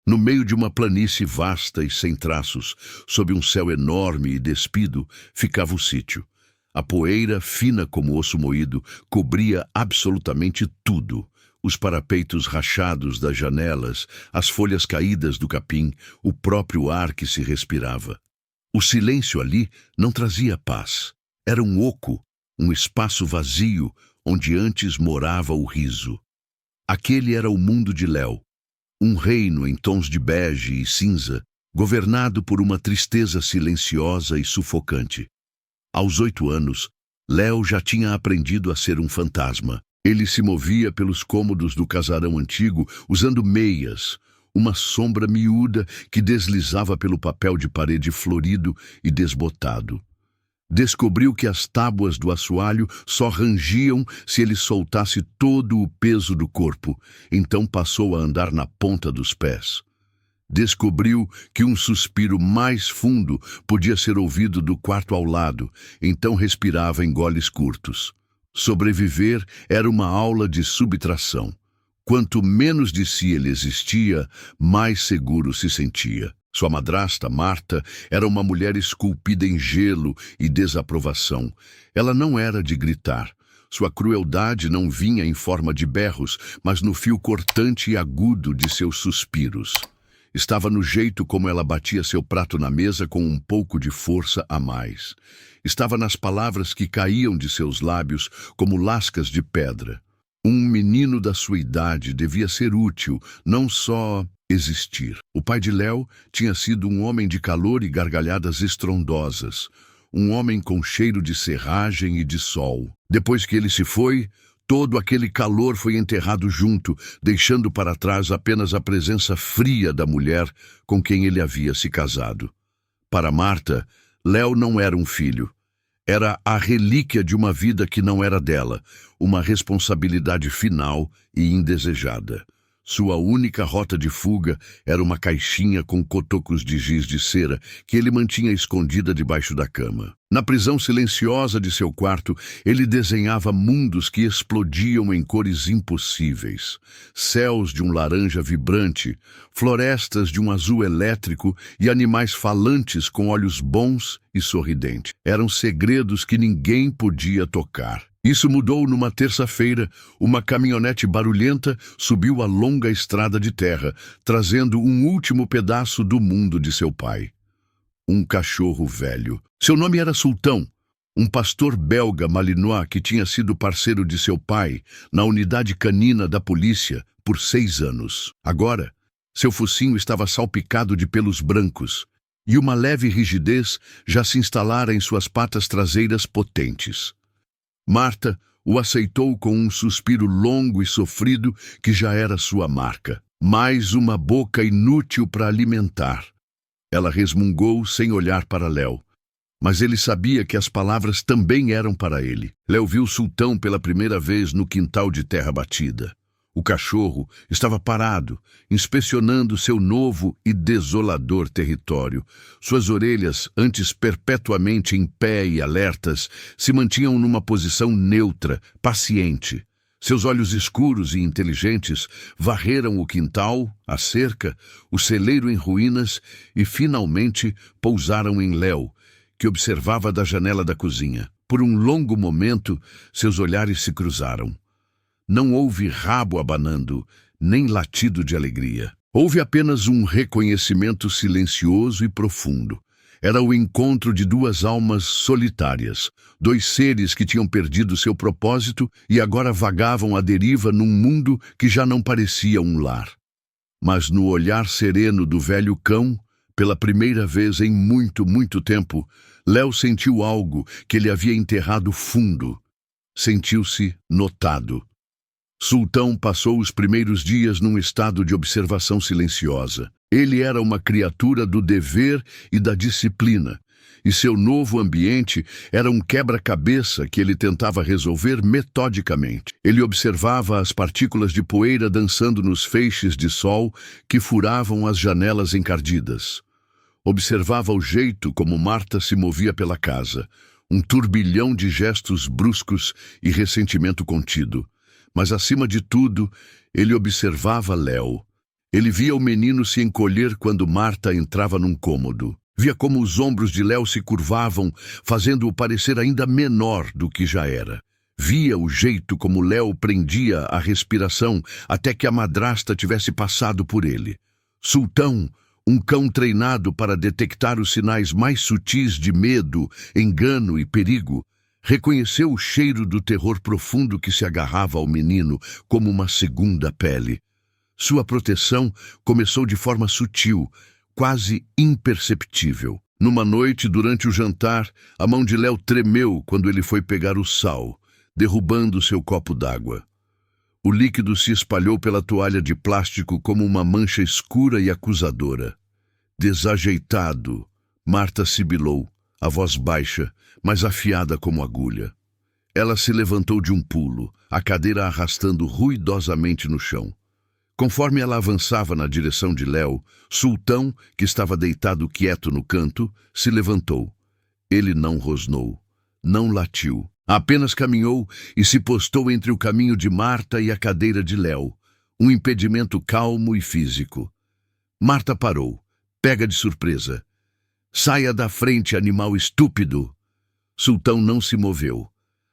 No meio de uma planície vasta e sem traços, sob um céu enorme e despido, ficava o sítio. A poeira, fina como osso moído, cobria absolutamente tudo. Os parapeitos rachados das janelas, as folhas caídas do capim, o próprio ar que se respirava. O silêncio ali não trazia paz. Era um oco, um espaço vazio, onde antes morava o riso. Aquele era o mundo de Léo. Um reino em tons de bege e cinza, governado por uma tristeza silenciosa e sufocante. Aos 8 anos, Léo já tinha aprendido a ser um fantasma. Ele se movia pelos cômodos do casarão antigo, usando meias, uma sombra miúda que deslizava pelo papel de parede florido e desbotado. Descobriu que as tábuas do assoalho só rangiam se ele soltasse todo o peso do corpo, então passou a andar na ponta dos pés. Descobriu que um suspiro mais fundo podia ser ouvido do quarto ao lado, então respirava em goles curtos. Sobreviver era uma aula de subtração. Quanto menos de si ele existia, mais seguro se sentia. Sua madrasta, Marta, era uma mulher esculpida em gelo e desaprovação. Ela não era de gritar. Sua crueldade não vinha em forma de berros, mas no fio cortante e agudo de seus suspiros. Estava no jeito como ela batia seu prato na mesa com um pouco de força a mais. Estava nas palavras que caíam de seus lábios como lascas de pedra. Um menino da sua idade devia ser útil, não só existir. O pai de Léo tinha sido um homem de calor e gargalhadas estrondosas, um homem com cheiro de serragem e de sol. Depois que ele se foi, todo aquele calor foi enterrado junto, deixando para trás apenas a presença fria da mulher com quem ele havia se casado. Para Marta, Léo não era um filho. Era a relíquia de uma vida que não era dela, uma responsabilidade final e indesejada. Sua única rota de fuga era uma caixinha com cotocos de giz de cera que ele mantinha escondida debaixo da cama. Na prisão silenciosa de seu quarto, ele desenhava mundos que explodiam em cores impossíveis. Céus de um laranja vibrante, florestas de um azul elétrico e animais falantes com olhos bons e sorridentes. Eram segredos que ninguém podia tocar. Isso mudou numa terça-feira. Uma caminhonete barulhenta subiu a longa estrada de terra, trazendo um último pedaço do mundo de seu pai. Um cachorro velho. Seu nome era Sultão, um pastor belga malinois que tinha sido parceiro de seu pai na unidade canina da polícia por 6 anos. Agora, seu focinho estava salpicado de pelos brancos, e uma leve rigidez já se instalara em suas patas traseiras potentes. Marta o aceitou com um suspiro longo e sofrido que já era sua marca. Mais uma boca inútil para alimentar. Ela resmungou sem olhar para Léo. Mas ele sabia que as palavras também eram para ele. Léo viu Sultão pela primeira vez no quintal de terra batida. O cachorro estava parado, inspecionando seu novo e desolador território. Suas orelhas, antes perpetuamente em pé e alertas, se mantinham numa posição neutra, paciente. Seus olhos escuros e inteligentes varreram o quintal, a cerca, o celeiro em ruínas e, finalmente, pousaram em Léo, que observava da janela da cozinha. Por um longo momento, seus olhares se cruzaram. Não houve rabo abanando, nem latido de alegria. Houve apenas um reconhecimento silencioso e profundo. Era o encontro de 2 almas solitárias, 2 seres que tinham perdido seu propósito e agora vagavam à deriva num mundo que já não parecia um lar. Mas no olhar sereno do velho cão, pela primeira vez em muito, muito tempo, Léo sentiu algo que ele havia enterrado fundo. Sentiu-se notado. Sultão passou os primeiros dias num estado de observação silenciosa. Ele era uma criatura do dever e da disciplina, e seu novo ambiente era um quebra-cabeça que ele tentava resolver metodicamente. Ele observava as partículas de poeira dançando nos feixes de sol que furavam as janelas encardidas. Observava o jeito como Marta se movia pela casa, um turbilhão de gestos bruscos e ressentimento contido. Mas, acima de tudo, ele observava Léo. Ele via o menino se encolher quando Marta entrava num cômodo. Via como os ombros de Léo se curvavam, fazendo-o parecer ainda menor do que já era. Via o jeito como Léo prendia a respiração até que a madrasta tivesse passado por ele. Sultão, um cão treinado para detectar os sinais mais sutis de medo, engano e perigo, reconheceu o cheiro do terror profundo que se agarrava ao menino como uma segunda pele. Sua proteção começou de forma sutil, quase imperceptível. Numa noite, durante o jantar, a mão de Léo tremeu quando ele foi pegar o sal, derrubando seu copo d'água. O líquido se espalhou pela toalha de plástico como uma mancha escura e acusadora. Desajeitado, Marta sibilou, a voz baixa, mas afiada como agulha. Ela se levantou de um pulo, a cadeira arrastando ruidosamente no chão. Conforme ela avançava na direção de Léo, Sultão, que estava deitado quieto no canto, se levantou. Ele não rosnou, não latiu, apenas caminhou e se postou entre o caminho de Marta e a cadeira de Léo, um impedimento calmo e físico. Marta parou, pega de surpresa. "Saia da frente, animal estúpido!" Sultão não se moveu,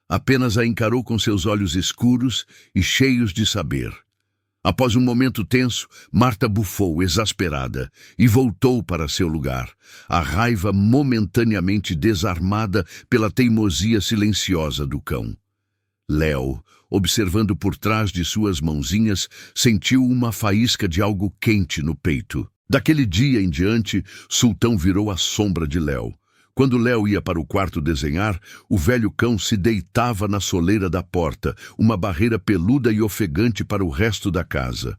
apenas a encarou com seus olhos escuros e cheios de saber. Após um momento tenso, Marta bufou, exasperada, e voltou para seu lugar, a raiva momentaneamente desarmada pela teimosia silenciosa do cão. Léo, observando por trás de suas mãozinhas, sentiu uma faísca de algo quente no peito. Daquele dia em diante, Sultão virou a sombra de Léo. Quando Léo ia para o quarto desenhar, o velho cão se deitava na soleira da porta, uma barreira peluda e ofegante para o resto da casa.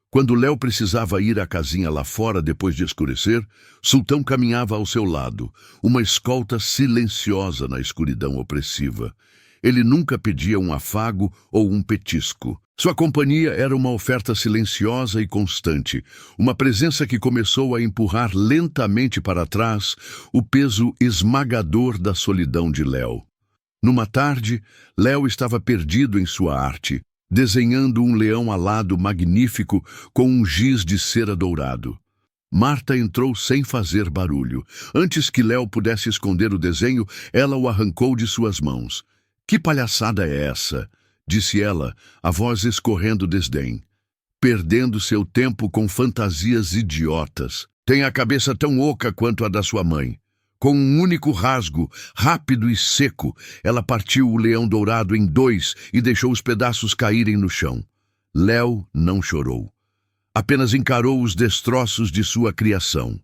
Quando Léo precisava ir à casinha lá fora depois de escurecer, Sultão caminhava ao seu lado, uma escolta silenciosa na escuridão opressiva. Ele nunca pedia um afago ou um petisco. Sua companhia era uma oferta silenciosa e constante, uma presença que começou a empurrar lentamente para trás o peso esmagador da solidão de Léo. Numa tarde, Léo estava perdido em sua arte, desenhando um leão alado magnífico com um giz de cera dourado. Marta entrou sem fazer barulho. Antes que Léo pudesse esconder o desenho, ela o arrancou de suas mãos. "Que palhaçada é essa?" disse ela, a voz escorrendo desdém. "Perdendo seu tempo com fantasias idiotas. Tem a cabeça tão oca quanto a da sua mãe." Com um único rasgo, rápido e seco, ela partiu o leão dourado em dois e deixou os pedaços caírem no chão. Léo não chorou. Apenas encarou os destroços de sua criação.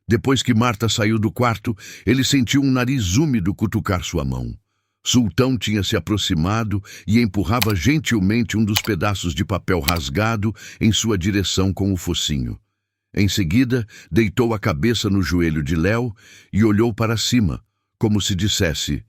Depois que Marta saiu do quarto, ele sentiu um nariz úmido cutucar sua mão. Sultão tinha se aproximado e empurrava gentilmente um dos pedaços de papel rasgado em sua direção com o focinho. Em seguida, deitou a cabeça no joelho de Léo e olhou para cima, como se dissesse: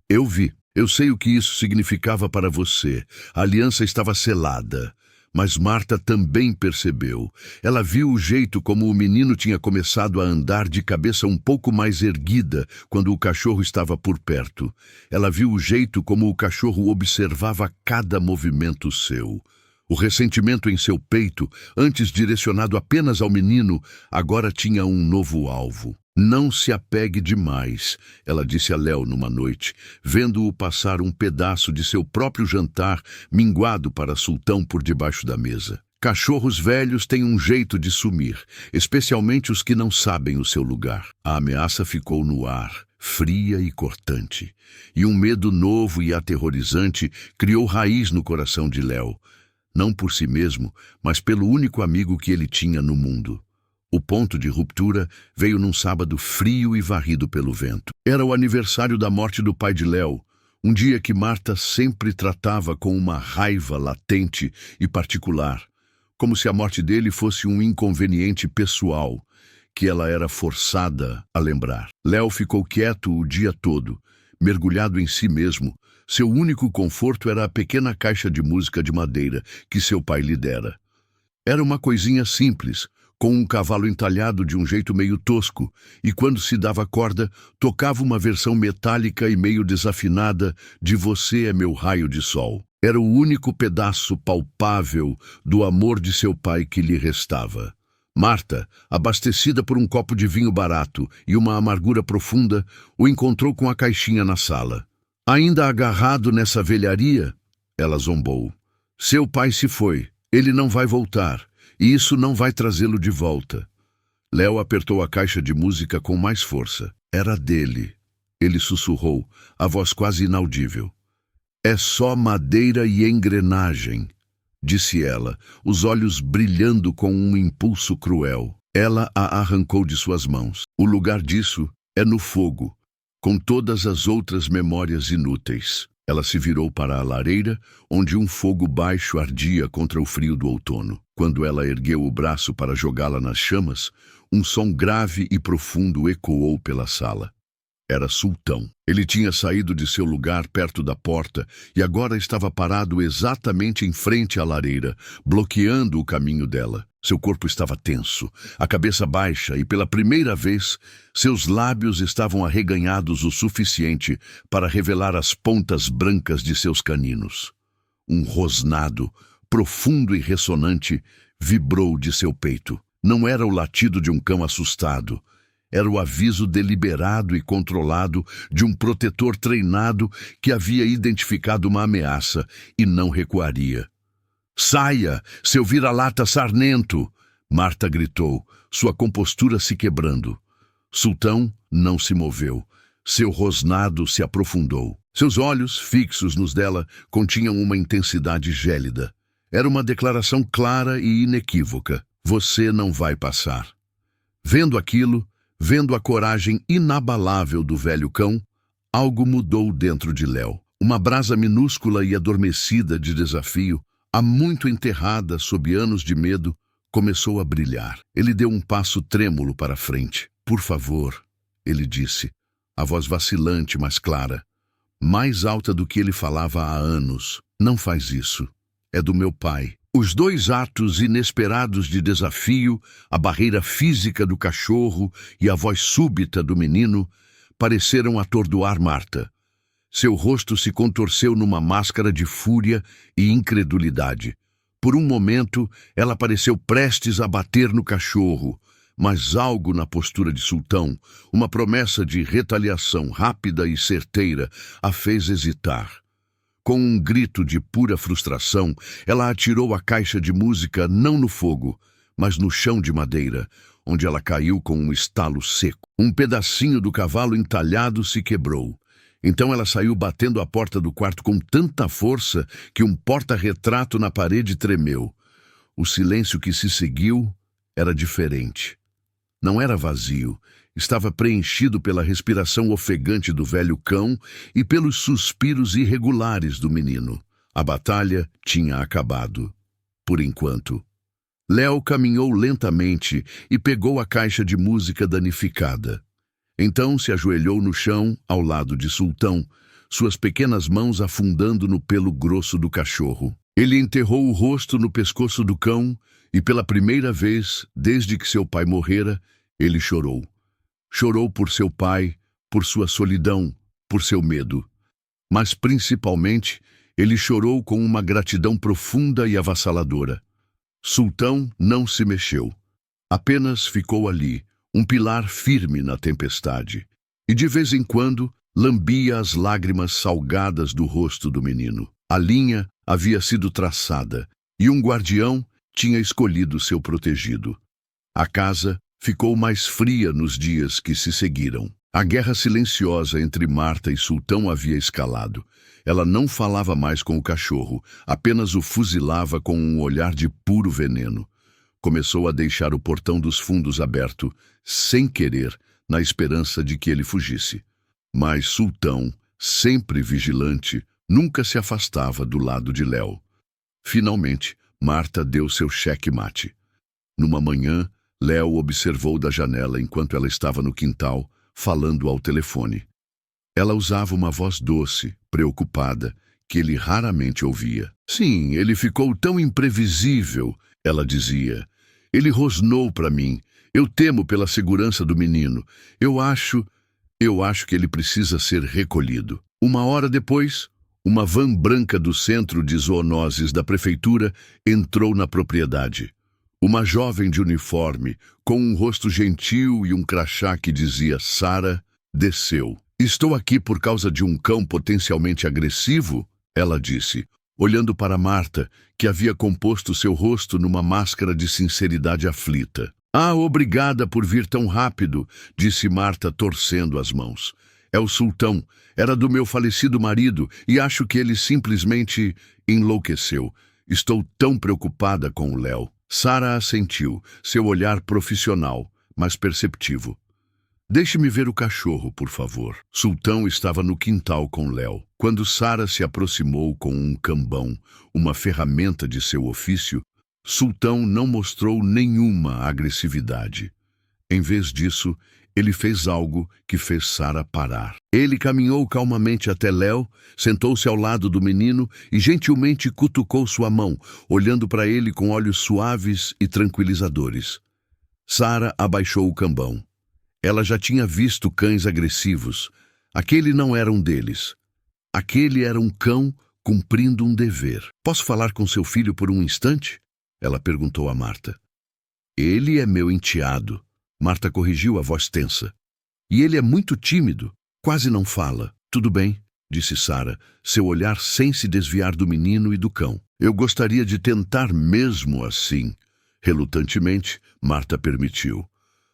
"Eu vi, eu sei o que isso significava para você. A aliança estava selada." Mas Marta também percebeu. Ela viu o jeito como o menino tinha começado a andar de cabeça um pouco mais erguida quando o cachorro estava por perto. Ela viu o jeito como o cachorro observava cada movimento seu. O ressentimento em seu peito, antes direcionado apenas ao menino, agora tinha um novo alvo. "Não se apegue demais", ela disse a Léo numa noite, vendo-o passar um pedaço de seu próprio jantar minguado para Sultão por debaixo da mesa. "Cachorros velhos têm um jeito de sumir, especialmente os que não sabem o seu lugar." A ameaça ficou no ar, fria e cortante, e um medo novo e aterrorizante criou raiz no coração de Léo, não por si mesmo, mas pelo único amigo que ele tinha no mundo. O ponto de ruptura veio num sábado frio e varrido pelo vento. Era o aniversário da morte do pai de Léo, um dia que Marta sempre tratava com uma raiva latente e particular, como se a morte dele fosse um inconveniente pessoal, que ela era forçada a lembrar. Léo ficou quieto o dia todo, mergulhado em si mesmo. Seu único conforto era a pequena caixa de música de madeira que seu pai lhe dera. Era uma coisinha simples, com um cavalo entalhado de um jeito meio tosco, e quando se dava corda, tocava uma versão metálica e meio desafinada de "Você é meu raio de sol". Era o único pedaço palpável do amor de seu pai que lhe restava. Marta, abastecida por um copo de vinho barato e uma amargura profunda, o encontrou com a caixinha na sala. Ainda agarrado nessa velharia? Ela zombou. Seu pai se foi. Ele não vai voltar. E isso não vai trazê-lo de volta. Léo apertou a caixa de música com mais força. Era dele. Ele sussurrou, a voz quase inaudível. É só madeira e engrenagem, disse ela, os olhos brilhando com um impulso cruel. Ela a arrancou de suas mãos. O lugar disso é no fogo, com todas as outras memórias inúteis. Ela se virou para a lareira, onde um fogo baixo ardia contra o frio do outono. Quando ela ergueu o braço para jogá-la nas chamas, um som grave e profundo ecoou pela sala. Era Sultão. Ele tinha saído de seu lugar perto da porta e agora estava parado exatamente em frente à lareira, bloqueando o caminho dela. Seu corpo estava tenso, a cabeça baixa e, pela primeira vez, seus lábios estavam arreganhados o suficiente para revelar as pontas brancas de seus caninos. Um rosnado, profundo e ressonante, vibrou de seu peito. Não era o latido de um cão assustado. Era o aviso deliberado e controlado de um protetor treinado que havia identificado uma ameaça e não recuaria. Saia, seu vira-lata sarnento! Marta gritou, sua compostura se quebrando. Sultão não se moveu. Seu rosnado se aprofundou. Seus olhos, fixos nos dela, continham uma intensidade gélida. Era uma declaração clara e inequívoca. Você não vai passar. Vendo aquilo, vendo a coragem inabalável do velho cão, algo mudou dentro de Léo. Uma brasa minúscula e adormecida de desafio, há muito enterrada sob anos de medo, começou a brilhar. Ele deu um passo trêmulo para a frente. Por favor, ele disse, a voz vacilante, mas clara, mais alta do que ele falava há anos. Não faz isso. É do meu pai. Os dois atos inesperados de desafio, a barreira física do cachorro e a voz súbita do menino, pareceram atordoar Marta. Seu rosto se contorceu numa máscara de fúria e incredulidade. Por um momento, ela pareceu prestes a bater no cachorro, mas algo na postura de Sultão, uma promessa de retaliação rápida e certeira, a fez hesitar. Com um grito de pura frustração, ela atirou a caixa de música não no fogo, mas no chão de madeira, onde ela caiu com um estalo seco. Um pedacinho do cavalo entalhado se quebrou. Então ela saiu batendo a porta do quarto com tanta força que um porta-retrato na parede tremeu. O silêncio que se seguiu era diferente. Não era vazio. Estava preenchido pela respiração ofegante do velho cão e pelos suspiros irregulares do menino. A batalha tinha acabado. Por enquanto. Léo caminhou lentamente e pegou a caixa de música danificada. Então se ajoelhou no chão, ao lado de Sultão, suas pequenas mãos afundando no pelo grosso do cachorro. Ele enterrou o rosto no pescoço do cão e, pela primeira vez, desde que seu pai morrera, ele chorou. Chorou por seu pai, por sua solidão, por seu medo. Mas, principalmente, ele chorou com uma gratidão profunda e avassaladora. Sultão não se mexeu. Apenas ficou ali, um pilar firme na tempestade. E, de vez em quando, lambia as lágrimas salgadas do rosto do menino. A linha havia sido traçada, e um guardião tinha escolhido seu protegido. A casa ficou mais fria nos dias que se seguiram. A guerra silenciosa entre Marta e Sultão havia escalado. Ela não falava mais com o cachorro, apenas o fuzilava com um olhar de puro veneno. Começou a deixar o portão dos fundos aberto, sem querer, na esperança de que ele fugisse. Mas Sultão, sempre vigilante, nunca se afastava do lado de Léo. Finalmente, Marta deu seu cheque-mate. Numa manhã, Léo observou da janela enquanto ela estava no quintal, falando ao telefone. Ela usava uma voz doce, preocupada, que ele raramente ouvia. Sim, ele ficou tão imprevisível, ela dizia. Ele rosnou para mim. Eu temo pela segurança do menino. Eu acho que ele precisa ser recolhido. Uma hora depois, Uma van branca do centro de zoonoses da prefeitura entrou na propriedade. Uma jovem de uniforme, com um rosto gentil e um crachá que dizia Sara, desceu. Estou aqui por causa de um cão potencialmente agressivo, ela disse, olhando para Marta, que havia composto seu rosto numa máscara de sinceridade aflita. Ah, obrigada por vir tão rápido, disse Marta, torcendo as mãos. É o sultão, era do meu falecido marido e acho que ele simplesmente enlouqueceu. Estou tão preocupada com o Léo. Sara assentiu, seu olhar profissional, mas perceptivo. Deixe-me ver o cachorro, por favor. Sultão estava no quintal com Léo. Quando Sara se aproximou com um cambão, uma ferramenta de seu ofício, Sultão não mostrou nenhuma agressividade. Em vez disso, ele fez algo que fez Sara parar. Ele caminhou calmamente até Léo, sentou-se ao lado do menino e gentilmente cutucou sua mão, olhando para ele com olhos suaves e tranquilizadores. Sara abaixou o cambão. Ela já tinha visto cães agressivos. Aquele não era um deles. Aquele era um cão cumprindo um dever. Posso falar com seu filho por um instante? Ela perguntou a Marta. Ele é meu enteado. Marta corrigiu a voz tensa. E ele é muito tímido, quase não fala. Tudo bem, disse Sara, seu olhar sem se desviar do menino e do cão. Eu gostaria de tentar mesmo assim. Relutantemente, Marta permitiu.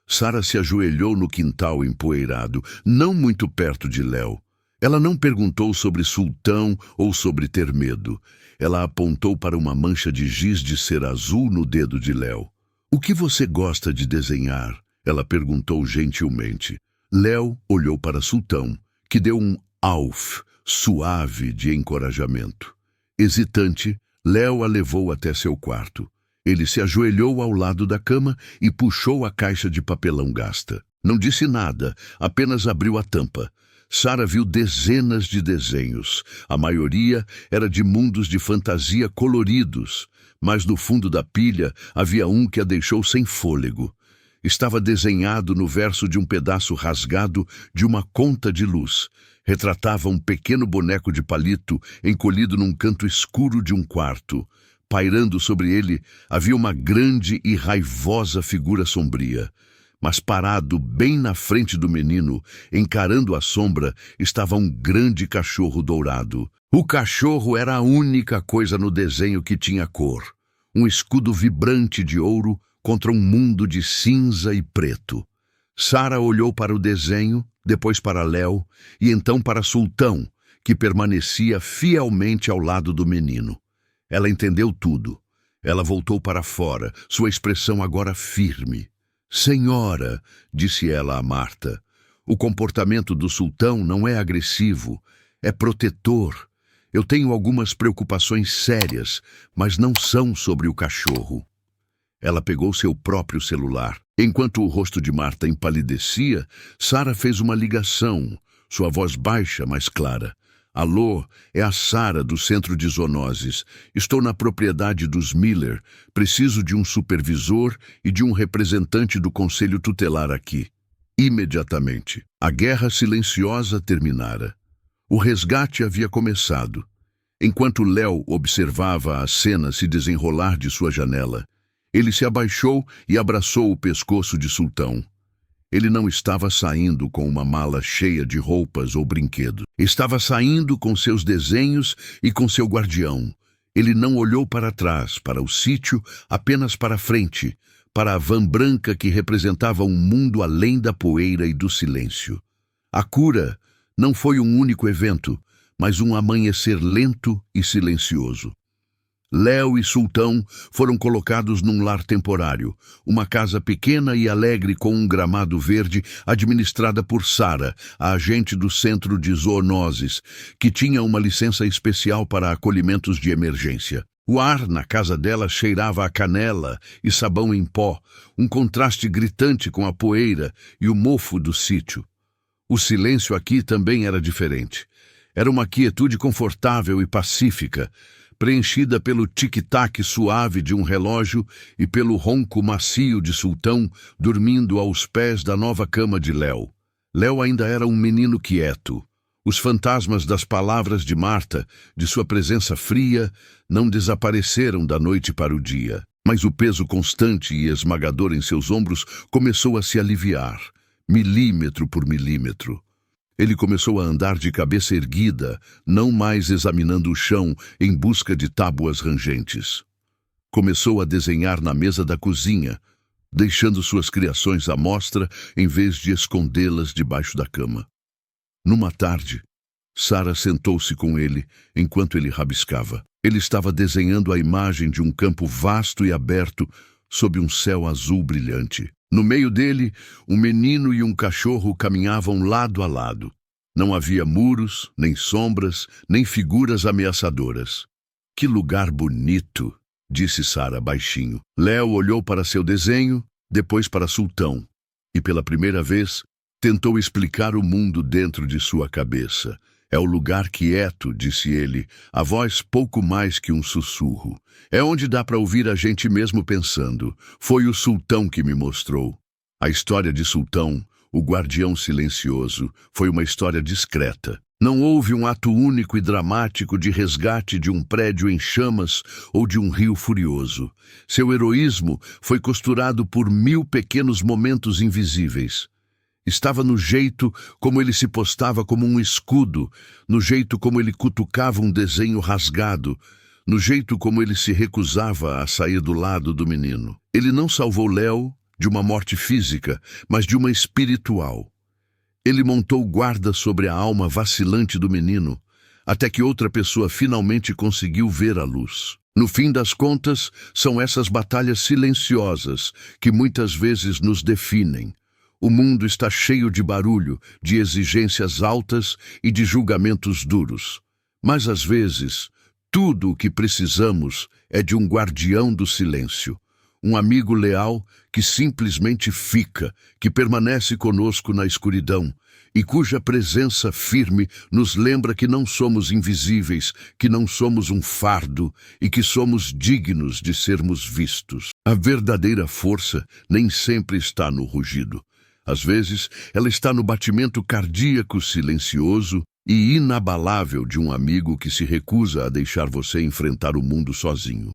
Sara se ajoelhou no quintal empoeirado, não muito perto de Léo. Ela não perguntou sobre Sultão ou sobre ter medo. Ela apontou para uma mancha de giz de cera azul no dedo de Léo. O que você gosta de desenhar? Ela perguntou gentilmente. Léo olhou para Sultão, que deu um auf suave de encorajamento. Hesitante, Léo a levou até seu quarto. Ele se ajoelhou ao lado da cama e puxou a caixa de papelão gasta. Não disse nada, apenas abriu a tampa. Sara viu dezenas de desenhos. A maioria era de mundos de fantasia coloridos, mas no fundo da pilha havia um que a deixou sem fôlego. Estava desenhado no verso de um pedaço rasgado de uma conta de luz. Retratava um pequeno boneco de palito encolhido num canto escuro de um quarto. Pairando sobre ele havia uma grande e raivosa figura sombria. Mas parado bem na frente do menino, encarando a sombra, estava um grande cachorro dourado. O cachorro era a única coisa no desenho que tinha cor. Um escudo vibrante de ouro contra um mundo de cinza e preto. Sara olhou para o desenho, depois para Léo e então para Sultão, que permanecia fielmente ao lado do menino. Ela entendeu tudo. Ela voltou para fora, sua expressão agora firme. Senhora, disse ela a Marta, o comportamento do Sultão não é agressivo, é protetor. Eu tenho algumas preocupações sérias, mas não são sobre o cachorro. Ela pegou seu próprio celular. Enquanto o rosto de Marta empalidecia, Sara fez uma ligação, sua voz baixa, mas clara. Alô, é a Sara do Centro de Zoonoses. Estou na propriedade dos Miller. Preciso de um supervisor e de um representante do Conselho Tutelar aqui. Imediatamente. A guerra silenciosa terminara. O resgate havia começado. Enquanto Léo observava a cena se desenrolar de sua janela, ele se abaixou e abraçou o pescoço de Sultão. Ele não estava saindo com uma mala cheia de roupas ou brinquedos. Estava saindo com seus desenhos e com seu guardião. Ele não olhou para trás, para o sítio, apenas para frente, para a van branca que representava um mundo além da poeira e do silêncio. A cura não foi um único evento, mas um amanhecer lento e silencioso. Léo e Sultão foram colocados num lar temporário, uma casa pequena e alegre com um gramado verde administrada por Sara, a agente do Centro de Zoonoses, que tinha uma licença especial para acolhimentos de emergência. O ar na casa dela cheirava a canela e sabão em pó, um contraste gritante com a poeira e o mofo do sítio. O silêncio aqui também era diferente. Era uma quietude confortável e pacífica, preenchida pelo tic-tac suave de um relógio e pelo ronco macio de Sultão dormindo aos pés da nova cama de Léo. Léo ainda era um menino quieto, Os fantasmas das palavras de Marta, de sua presença fria, não desapareceram da noite para o dia. Mas o peso constante e esmagador em seus ombros começou a se aliviar, milímetro por milímetro. Ele começou a andar de cabeça erguida, não mais examinando o chão em busca de tábuas rangentes. Começou a desenhar na mesa da cozinha, deixando suas criações à mostra em vez de escondê-las debaixo da cama. Numa tarde, Sara sentou-se com ele enquanto ele rabiscava. Ele estava desenhando a imagem de um campo vasto e aberto sob um céu azul brilhante. No meio dele, um menino e um cachorro caminhavam lado a lado. Não havia muros, nem sombras, nem figuras ameaçadoras. Que lugar bonito, disse Sara baixinho. Léo olhou para seu desenho, depois para Sultão, e pela primeira vez tentou explicar o mundo dentro de sua cabeça. É o lugar quieto, disse ele, a voz pouco mais que um sussurro. É onde dá para ouvir a gente mesmo pensando. Foi o Sultão que me mostrou. A história de Sultão, o guardião silencioso, foi uma história discreta. Não houve um ato único e dramático de resgate de um prédio em chamas ou de um rio furioso. Seu heroísmo foi costurado por 1000 pequenos momentos invisíveis. Estava no jeito como ele se postava como um escudo, no jeito como ele cutucava um desenho rasgado, no jeito como ele se recusava a sair do lado do menino. Ele não salvou Léo de uma morte física, mas de uma espiritual. Ele montou guarda sobre a alma vacilante do menino, até que outra pessoa finalmente conseguiu ver a luz. No fim das contas, são essas batalhas silenciosas que muitas vezes nos definem. O mundo está cheio de barulho, de exigências altas e de julgamentos duros. Mas, às vezes, tudo o que precisamos é de um guardião do silêncio. Um amigo leal que simplesmente fica, que permanece conosco na escuridão e cuja presença firme nos lembra que não somos invisíveis, que não somos um fardo e que somos dignos de sermos vistos. A verdadeira força nem sempre está no rugido. Às vezes, ela está no batimento cardíaco silencioso e inabalável de um amigo que se recusa a deixar você enfrentar o mundo sozinho.